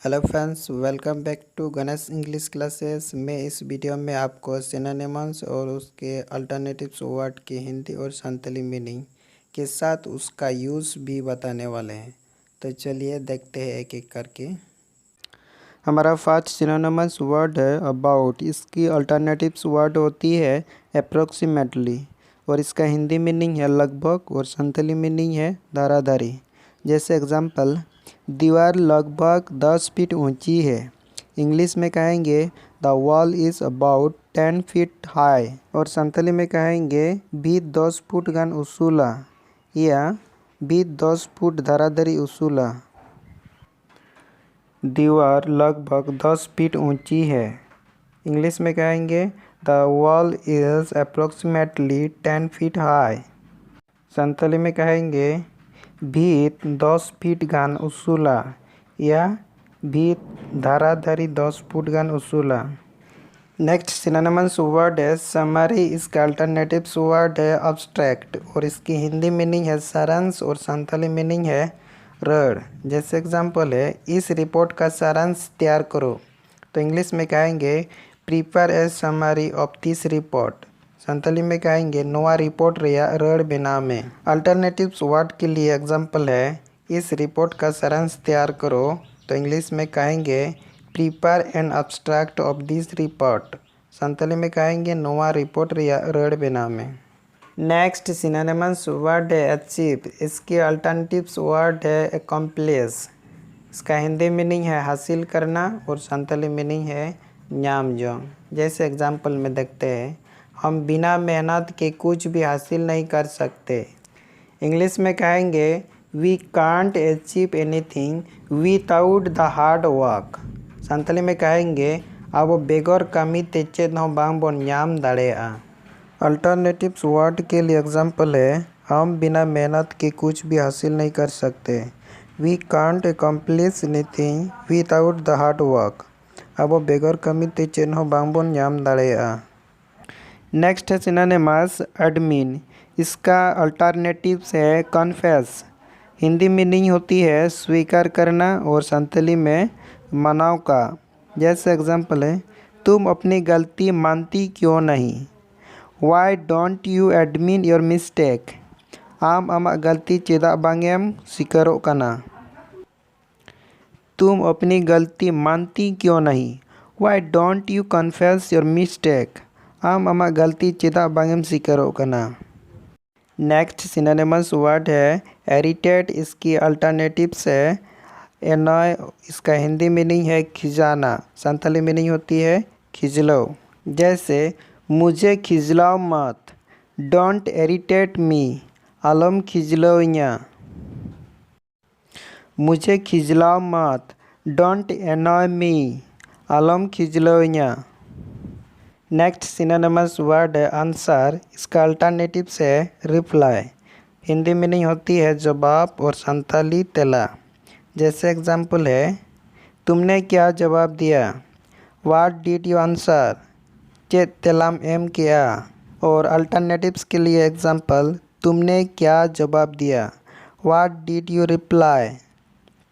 Hello friends, welcome back to Ganesh English classes. मैं इस video में आपको सिनोनिम्स और उसके अल्टरनेटिव्स वर्ड की हिंदी और संथाली मीनिंग के साथ उसका यूज़ भी बताने वाले हैं। तो चलिए देखते हैं एक एक करके। हमारा फर्स्ट सिनोनिम्स वर्ड है अबाउट। इसकी अल्टरनेटिव्स वर्ड होती है अप्रोक्सीमेटली और इसका हिंदी मीनिंग है लगभग और संथाली मीनिंग है धाराधारी। जैसे एग्जाम्पल, दीवार लगभग 10 फीट ऊंची है। इंग्लिश में कहेंगे the wall is about 10 feet high और संथाली में कहेंगे भी 10 फुट गान उसूला या भी 10 फुट धाराधारी उसूला। दीवार लगभग 10 फीट ऊंची है। इंग्लिश में कहेंगे the wall is approximately 10 feet high. Santhali में कहेंगे भीत 10 फीट गान उसूला या भीत धाराधारी 10 फुट गान उसूला। नेक्स्ट सिनोनिम्स वर्ड है समरी। इसका अल्टरनेटिव्स वर्ड है अब्स्ट्रैक्ट और इसकी हिंदी मीनिंग है सारांश और संथाली मीनिंग है रड़। जैसे एग्जांपल है इस रिपोर्ट का सारांश तैयार करो। तो इंग्लिश में कहेंगे prepare a summary of this report. Santhali में कहेंगे नोआ रिपोर्ट रिया रड़ बिना में। अल्टरनेटिव्स वर्ड के लिए एग्जांपल है इस रिपोर्ट का सारांश तैयार करो। तो इंग्लिश में कहेंगे prepare an abstract of this report. Santhali में कहेंगे नोआ रिपोर्ट रिया रड़ बिना में। नेक्स्ट सिनोनिम्स वर्ड है अचीव। इसके अल्टरनेटिव्स वर्ड है अकम्प्लिश। इसका हिंदी मीनिंग है हासिल करना और संथाली मीनिंग है न्याम जोंग। जैसे एग्जांपल में देखते हैं हम बिना मेहनत के कुछ भी हासिल नहीं कर सकते। इंग्लिश में कहेंगे we can't achieve anything without the hard work. Santhali में कहेंगे अब बेगर कमी तेचे न बांग बोन न्याम दाड़ेगा। अल्टरनेटिव्स वर्ड के लिए एग्जांपल है हम बिना मेहनत के कुछ भी हासिल नहीं कर सकते। We can't accomplish anything without the hard work. अब बेगर कमी तेचे न बांग बोन न्याम दाड़ेगा। नेक्स्ट है सिनोनिम्स एडमिन। इसका अल्टरनेटिव्स है कन्फेस। हिंदी मीनिंग होती है स्वीकार करना और संथाली में मनाव का। जैसे एग्जांपल है तुम अपनी गलती मानती क्यों नहीं। Why don't you admin your mistake. आम आमाग गलती चेदा बांगेम स्वीकारोग कना। तुम अपनी गलती मानती क्यों नहीं। Why don't you confess your mistake. आम आमाग गलती चेदा बांगेम स्वीकारोग कना। नेक्स्ट सिनोनिम्स वर्ड है इरिटेट। इसकी अल्टरनेटिव्स है एनॉय। इसका हिंदी मीनिंग है खिजाना। संथाली मीनिंग होती है खिजलो। जैसे मुझे खिजलाओ मत। Don't irritate me. आलम खिजलो इया। मुझे खिजलाओ मत। डोंट एनॉय मी। आलम खिजलो इया। नेक्स्ट सिनोनिम्स वर्ड है आंसर। इसका अल्टरनेटिव्स है रिप्लाई। हिंदी मीनिंग होती है जवाब और संथाली तेला। जैसे एग्जांपल है तुमने क्या जवाब दिया। What did you answer. चेत तेलाम एम किया। और अल्टरनेटिव्स के लिए एग्जांपल तुमने क्या जवाब दिया। What did you reply.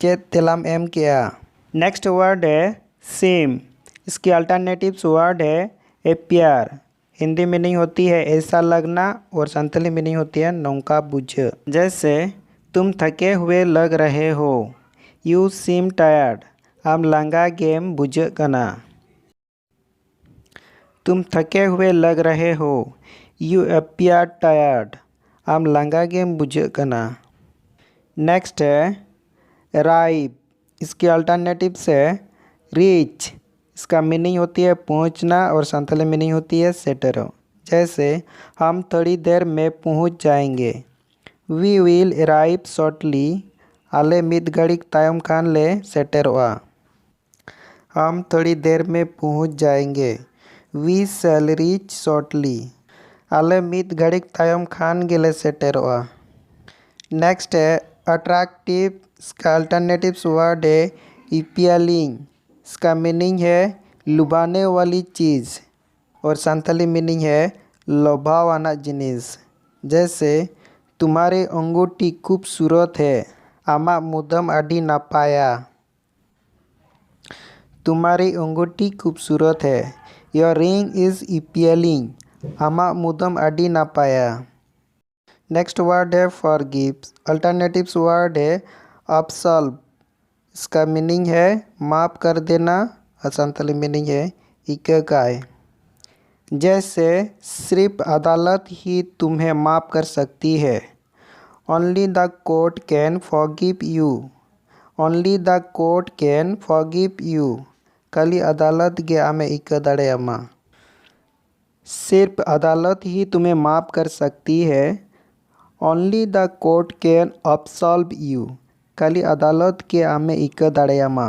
चेत तेलाम एम किया। नेक्स्ट वर्ड है सेम। इसकी अल्टरनेटिव्स वर्ड है एपियर। हिंदी मीनिंग होती है ऐसा लगना और संथाली मीनिंग होती है नौका बुझ। जैसे तुम थके हुए लग रहे हो। You seem tired. आम लांगा गेम बुझ कना। तुम थके हुए लग रहे हो। You appear tired. आम लांगा गेम बुझ कना। नेक्स्ट है राइप। इसकी अल्टरनेटिव्स है रीच। इसका मीनिंग होती है पहुंचना और संथाली मीनिंग होती है सेटरो। जैसे हम थोड़ी देर में पहुंच जाएंगे। We will arrive shortly. आले मिद घड़ी तायम खान ले सेटरोआ। हम थोड़ी देर में पहुंच जाएंगे। We shall reach shortly. आले मिद घड़ी तायम खान गेले सेटरोआ। नेक्स्ट है अट्रैक्टिव। इसका अल्टरनेटिव्स वर्ड है इपियलिंग। इसका मीनिंग है लुभाने वाली चीज़ और संथाली मीनिंग है लोभावाना जिनिस। जैसे तुम्हारे अंगूठी खूबसूरत है। आमा मुदम आडी नापाया। तुम्हारी अंगूठी खूबसूरत है। Your ring is appealing. आमाग मुदम आदि नापाया। नेक्स्ट वर्ड है फॉरगिव्स। अल्टरनेटिव्स वर्ड है अब्सॉल्व। इसका मीनिंग है माफ़ कर देना और संतली मीनिंग है इक्काय। जैसे सिर्फ अदालत ही तुम्हें माफ़ कर सकती है। Only the court can forgive you. Only the court can forgive you. खाली अदालत गे आमे इक्का दाड़ेयामा। सिर्फ अदालत ही तुम्हें माफ़ कर सकती है। Only the court can absolve you. खाली अदालत के आमे इक्का दाड़ेयामा।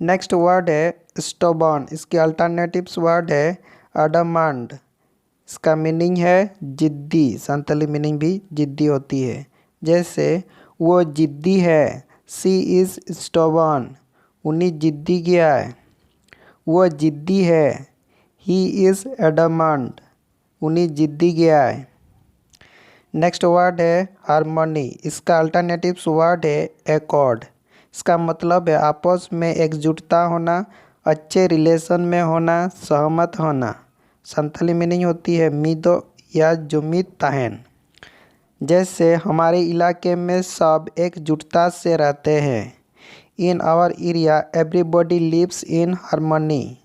नेक्स्ट वर्ड है स्टोबॉर्न। इसके अल्टरनेटिव्स वर्ड है अडमांड। इसका मीनिंग है जिद्दी। संतली मीनिंग भी जिद्दी होती है। जैसे वो जिद्दी है। She is stubborn. उन्हीं जिद्दी गया है। वो जिद्दी है। He is adamant. उन्हीं जिद्दी गया है। नेक्स्ट वर्ड है हारमोनी। इसका अल्टरनेटिव्स वर्ड है एकॉर्ड। इसका मतलब है आपस में एकजुटता होना, अच्छे रिलेशन में होना, सहमत होना। संथाली मीनिंग होती है मिदो या जुमित ताहन। जैसे हमारे इलाके में सब एकजुटता से रहते हैं। In our area everybody lives in harmony.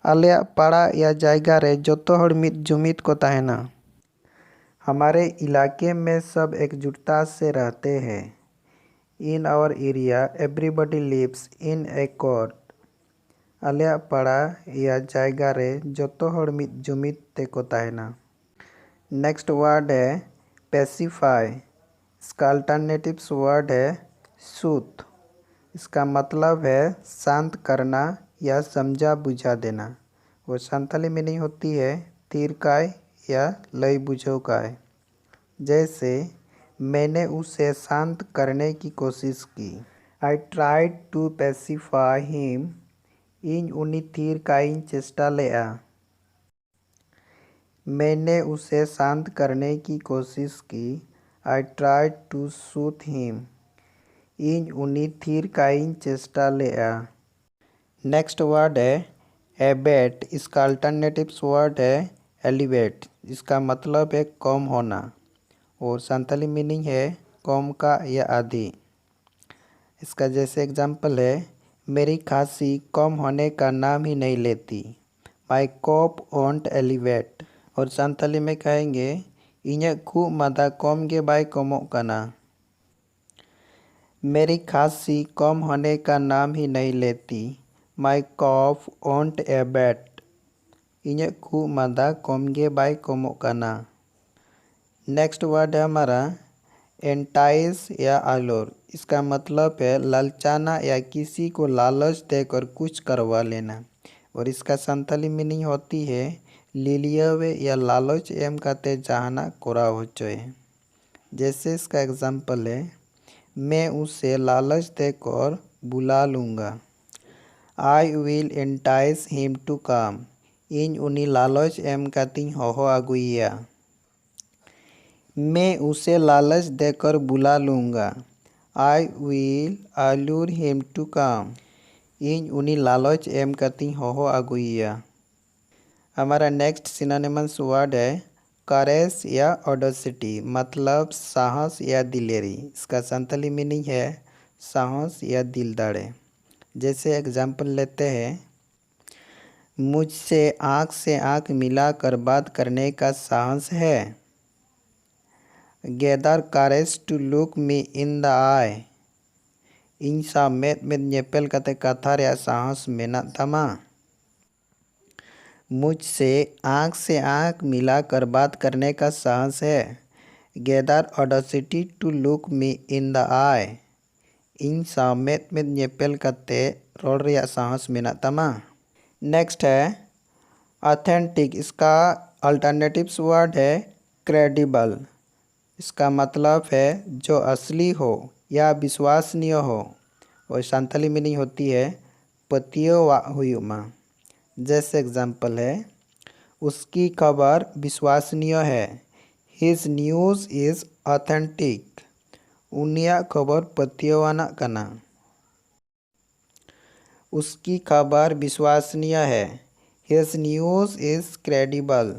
आलिया पाड़ा या जायगा रे जोतो हर मिद जुमित को ताहेना। हमारे इलाके में सब एकजुटता से रहते हैं। In our area everybody lives in accord. आलिया पाड़ा या जायगा रे जोतो हर मिद जुमित ते को ताहेना। नेक्स्ट वर्ड है पेसिफाई। इसका अल्टरनेटिव्स वर्ड है सूथ। इसका मतलब है शांत करना या समझा बुझा देना। वो संथाली मीनिंग होती है तीरकाय या लय बुझोकाय। जैसे मैंने उसे शांत करने की कोशिश की। I tried to pacify him. इन उन्हीं तीरकाय चेष्टा लेआ। मैंने उसे शांत करने की कोशिश की। I tried to soothe him. इन उन्हीं तीरकाय चेष्टा लेआ। नेक्स्ट वर्ड है एबेट। इसका अल्टरनेटिव्स वर्ड है एलिवेट। इसका मतलब है कम होना और संताली मीनिंग है कम का या आधी। इसका जैसे एग्जाम्पल है मेरी खांसी कम होने का नाम ही नहीं लेती। माई कॉप वोंट एलिवेट। और संताली में कहेंगे इन्हें खू मादा कम गे बाय कमों कना। मेरी खांसी कम होने का नाम ही नहीं लेती। माई कॉफ वोंट एबेट। इन्हें खू मादा कम गे बाय कमों कना। नेक्स्ट वर्ड है हमारा एंटाइस या आलोर। इसका मतलब है ललचाना या किसी को लालच देकर कुछ करवा लेना। और इसका संताली मीनिंग होती है लिलियवे या लालच एम कहते जहाना कोरा हो चोए। जैसे इसका एग्जाम्पल है मैं उसे लालच देकर बुला लूँगा। I will entice him to come. इन उन्हीं लालच एम कहती हो अगुइया। मैं उसे लालच देकर बुला लूँगा। I will allure him to come. इन उन्हीं लालच एम कहती हो अगुइया। हमारा नेक्स्ट सिनोनिमस वर्ड है करेज या ऑडेसिटी। मतलब साहस या दिलेरी। इसका संतली मीनिंग है साहस या दिलदाड़े। जैसे एग्जाम्पल लेते हैं मुझसे आँख से आँख मिलाकर बात करने का साहस है। Gather courage to look me in the eye. इन सा मेद मेद nyepel kate कथा रे साहस मेना तमा। मुझसे आँख से आँख मिलाकर बात करने का साहस है। Gather audacity to look me in the eye. इन सा मेद मेद nyepel kate रोड रे साहस मेना तमा। नेक्स्ट है ऑथेंटिक। इसका अल्टरनेटिव्स वर्ड है क्रेडिबल। इसका मतलब है जो असली हो या विश्वसनीय हो। और संथाली मीनिंग होती है पतियो वा हुयुमा। जैसे एग्जाम्पल है उसकी खबर विश्वसनीय है। His news is authentic. उनिया खबर पतियोवाना कना। उसकी खबर विश्वसनीय है। His news is credible.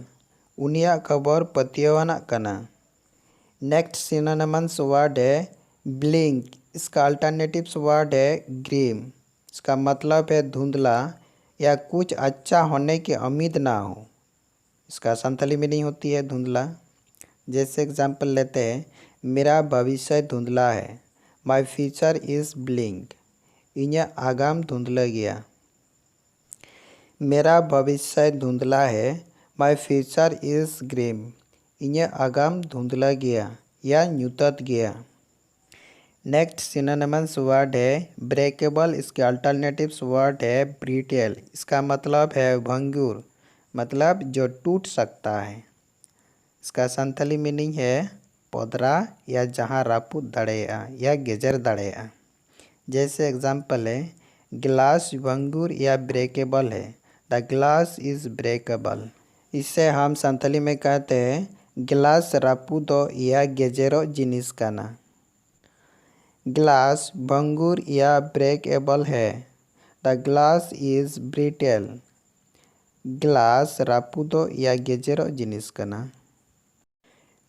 उनियाग खबर पतियवाना कना। नेक्स्ट सिनोनिमस वर्ड है ब्लिंक। इसका अल्टरनेटिव्स वर्ड है ग्रीम। इसका मतलब है धुंधला या कुछ अच्छा होने की उम्मीद ना हो। इसका संथाली मीनिंग होती है धुंधला। जैसे एग्जांपल लेते हैं, मेरा भविष्य धुंधला है। My future is blink. इन्हें आगाम धुंधला गया। मेरा भविष्य धुंधला है। My future is grim. इन्हें आगाम धुंधला गया या न्यूतत गया। नेक्स्ट सिनोनिमस वर्ड है ब्रेकेबल। इसके अल्टरनेटिव्स वर्ड है ब्रिटेल। इसका मतलब है भंगुर, मतलब जो टूट सकता है। इसका संथाली मीनिंग है पोदरा या जहाँ रापुत दड़ेया या गेजर दड़ेया। जैसे एग्जांपल है, गिलास भंगुर या ब्रेकेबल है। The glass is breakable. इसे हम संथाली में कहते हैं गिलास रापुदो या गेजेरो जिनिस काना। ग्लास भंगुर या ब्रेकेबल है। The glass is brittle. Glass रापुदो या गेजेरो जिनिस काना।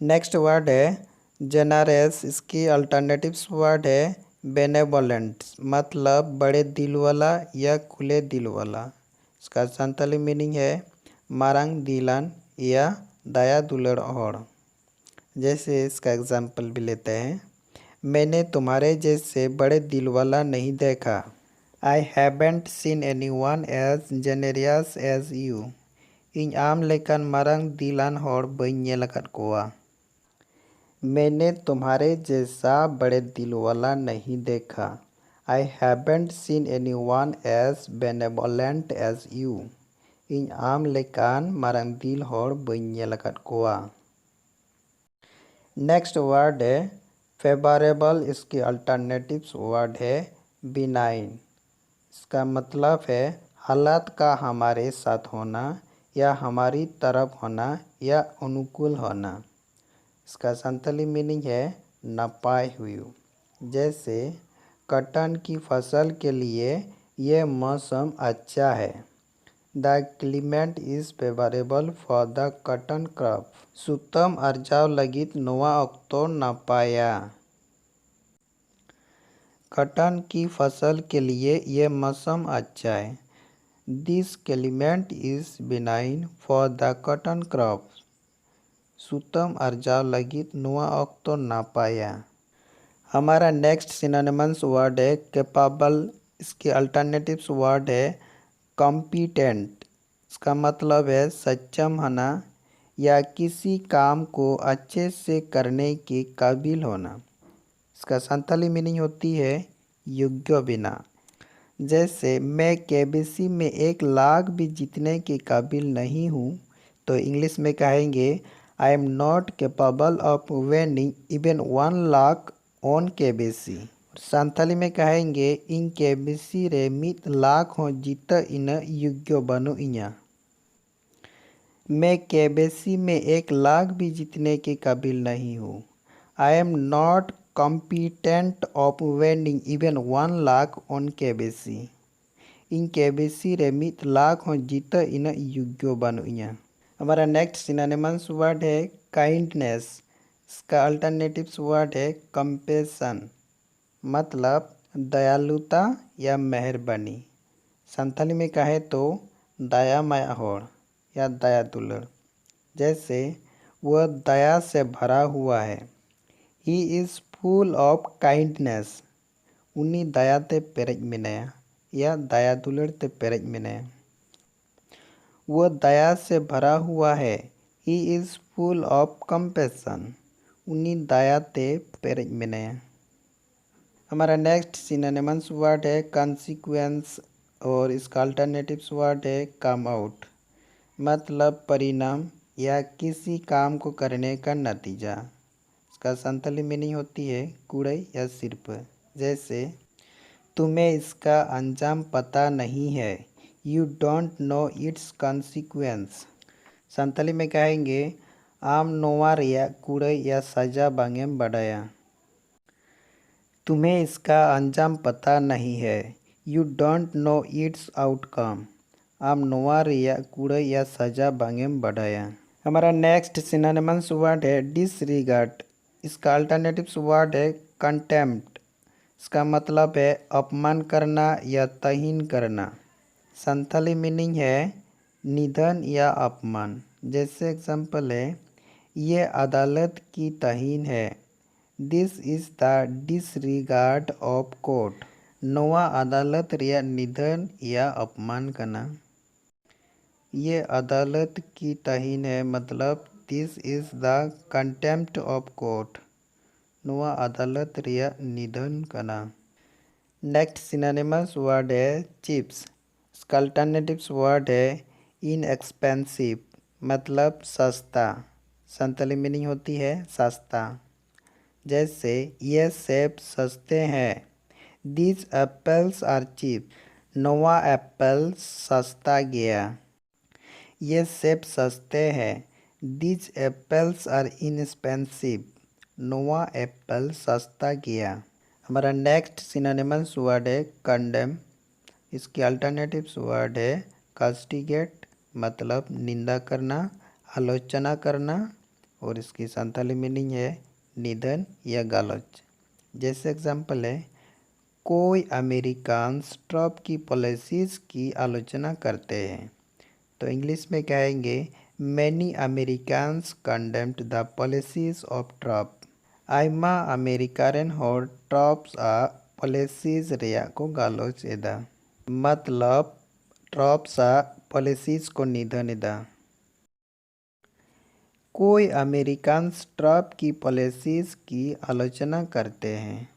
नेक्स्ट वर्ड है जेनरस। इसकी अल्टरनेटिव्स वर्ड है बेनेवोलेंट, मतलब बड़े दिल वाला या खुले दिल वाला। इसका संथाली मीनिंग है मारंग दिलान या दया दुलड़ हड़। जैसे इसका एग्जांपल भी लेते हैं, मैंने तुम्हारे जैसे बड़े दिल वाला नहीं देखा। I haven't seen anyone as generous as you. इन आम लेकन मारंग दिलान हड़ बइन नेल अकाद कोआ। मैंने तुम्हारे जैसा बड़े दिल वाला नहीं देखा। I haven't seen anyone as benevolent as you. इन आम लेकान मारंग दिल हड़ बइन नेल अकाद कोआ। नेक्स्ट वर्ड है फेवरेबल। इसके अल्टरनेटिव्स वर्ड है बिनाइन। इसका मतलब है हालात का हमारे साथ होना या हमारी तरफ होना या अनुकूल होना। इसका संथाली मीनिंग है नपाय हुई। जैसे कॉटन की फसल के लिए यह मौसम अच्छा है। The climate is favourable for the cotton crop. सुतम अर्जाव लगित नोआ ऑक्टो नपाया। कॉटन की फसल के लिए यह मौसम अच्छा है। This climate is benign for the cotton crop. सुतम अर्जाव लगित नोआ ऑक्टो नपाया। हमारा नेक्स्ट सिनोनिमस वर्ड है कैपेबल। इसके अल्टरनेटिव्स वर्ड है कॉम्पिटेंट। इसका मतलब है सक्षम होना या किसी काम को अच्छे से करने के काबिल होना। इसका संथाली मीनिंग होती है योग्य बिना। जैसे मैं केबीसी में 1 लाख भी जीतने के काबिल नहीं हूँ, तो इंग्लिश में कहेंगे I am not capable of winning even 1 lakh on KBC. Santhali में कहेंगे इन केबीसी रे 1 लाख हो जीत इन योग्य बनो इया। मैं केबीसी में 1 लाख भी जीतने के काबिल नहीं हूँ। I am not competent of winning even 1 lakh on KBC. In KBC रे 1 लाख हो जीत इन योग्य बनो इया। हमारा नेक्स्ट सिनोनिमस वर्ड है काइंडनेस। इसका अल्टरनेटिव्स वर्ड है कंपेशन, मतलब दयालुता या मेहरबानी। संथाली में कहे तो दया माया होड़ या दया दुलड़। जैसे वह दया से भरा हुआ है। He is full of kindness. उन्हीं दया ते पेरेज मिनाया या दया दुलड़ ते पेरेज मिनाया। वह दया से भरा हुआ है। He is full of compassion. उन्हीं दया ते पेरेज मिनाया। हमारा नेक्स्ट सिनोनिमस वर्ड है कॉन्सिक्वेंस और इसका अल्टरनेटिव्स वर्ड है कम आउट, मतलब परिणाम या किसी काम को करने का नतीजा। इसका संथाली मीनिंग होती है कूड़ई या सिर्फ। जैसे तुम्हें इसका अंजाम पता नहीं है। You don't know it's consequence. Santhali में कहेंगे आम नोवा रिया कूड़ई या सजा बांगेम बढ़ाया। तुम्हें इसका अंजाम पता नहीं है। You don't know its outcome. आम नोआ रिया कुड़े या सजा बांगेम बढ़ाया। हमारा नेक्स्ट सिनोनिमस वर्ड है डिसरिगार्ड। इसका अल्टरनेटिव्स वर्ड है कंटेम्प्ट। इसका मतलब है अपमान करना या तहीन करना। संथाली मीनिंग है निधन या अपमान। जैसे एग्जाम्पल है ये अदालत की तहीन है। This is the disregard of court. नोआ अदालत रिया निधन या अपमान करना। ये अदालत की तहीन है मतलब this is the contempt of court. नोआ अदालत रिया निधन करना। नेक्स्ट सिनोनिमस वर्ड है चिप्स। इसका अल्टरनेटिव्स वर्ड है इनएक्सपेंसिव मतलब सस्ता। संतली मीनिंग होती है सस्ता। जैसे ये सेब सस्ते हैं। These apples are cheap. नोआ एप्पल सस्ता गया। ये सेब सस्ते हैं। These apples are inexpensive. नोआ एप्पल सस्ता गया। हमारा नेक्स्ट सिनोनिमस वर्ड है कंडेम। इसकी अल्टरनेटिव्स वर्ड है कास्टिगेट मतलब निंदा करना, आलोचना करना, और इसकी संताली मीनिंग है निधन या गालोच। जैसे एग्जाम्पल है कोई अमेरिकन्स ट्रम्प की पॉलिसीज़ की आलोचना करते हैं। तो इंग्लिश में कहेंगे many Americans condemned the policies of Trump. आइमा अमेरिकारेन होर ट्रम्प्स पॉलिसीज़ रिया को गालोच एदा मतलब ट्रम्प्स पॉलिसीज़ को निधन एदा। कोई अमेरिकन्स ट्रम्प की पॉलिसीज़ की आलोचना करते हैं।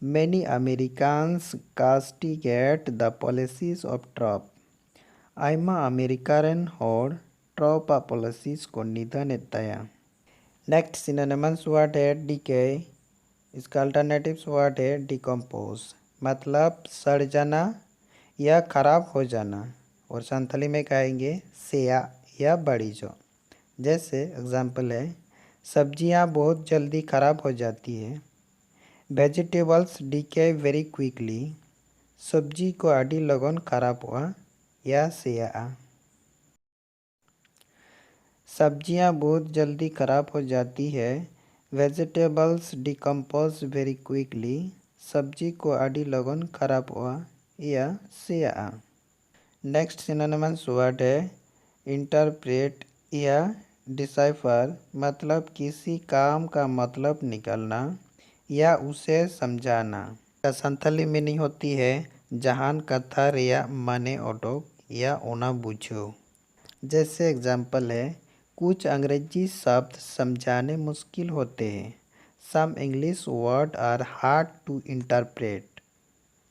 Many Americans castigate the policies of Trump. आइमा अमेरिकारेन होर ट्रम्प पॉलिसीज़ को निधन एताया। नेक्स्ट सिनोनिमस वर्ड है डीके। इसका अल्टरनेटिव्स वर्ड है डिकम्पोज मतलब सड़ जाना या खराब हो जाना, और संथाली में कहेंगे सेया या बड़ी जो। जैसे एग्जाम्पल है सब्जियां बहुत जल्दी खराब हो जाती है। Vegetables decay very quickly. सब्जी को आड़ी लगन खराब हुआ या सेया। सब्जियां बहुत जल्दी खराब हो जाती है। Vegetables decompose very quickly. सब्जी को आड़ी लगन खराब हुआ या सेया। नेक्स्ट सिनोनिमस वर्ड है इंटरप्रेट या डिसाइफर मतलब किसी काम का मतलब निकालना या उसे समझाना। संथाली मीनिंग होती है जहान कथा रिया माने ओडोक या ओना बुझो। जैसे एग्जाम्पल है कुछ अंग्रेजी शब्द समझाने मुश्किल होते हैं। Some English word are hard to interpret.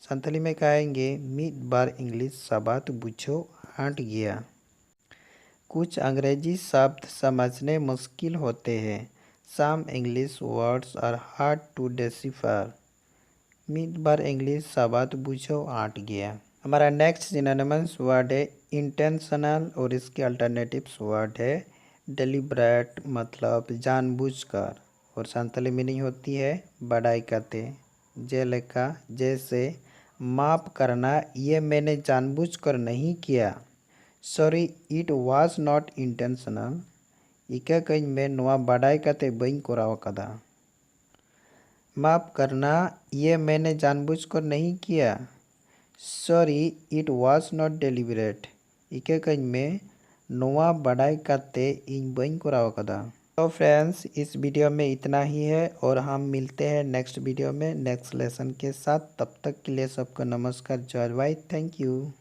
Santhali में कहेंगे मीत बार इंग्लिश शब्द बुझो हट गया। कुछ अंग्रेजी शब्द समझने मुश्किल होते हैं। Some English words are hard to decipher. मीत बार इंग्लिश शब्द बुझो हट गया। हमारा नेक्स्ट सिनोनिमस वर्ड है इंटेंशनल, और इसके अल्टरनेटिव्स वर्ड है डेलिब्रेट मतलब जानबूझकर, और संथाली मीनिंग होती है बड़ाई करते। जे लेखा जैसे माफ़ करना ये मैंने जानबूझकर नहीं किया। Sorry it was not intentional. इका कहीं में नोआ बड़ाई करते बइन कोराव कदा। माफ़ करना ये मैंने जानबूझकर नहीं किया। Sorry it was not deliberate. इके कहीं में नोआ बड़ाई करते इन बइन कोराव कदा। तो फ्रेंड्स इस वीडियो में इतना ही है, और हम मिलते हैं नेक्स्ट वीडियो में नेक्स्ट लेसन के साथ। तब तक के लिए सबको नमस्कार, जय भाई, थैंक यू।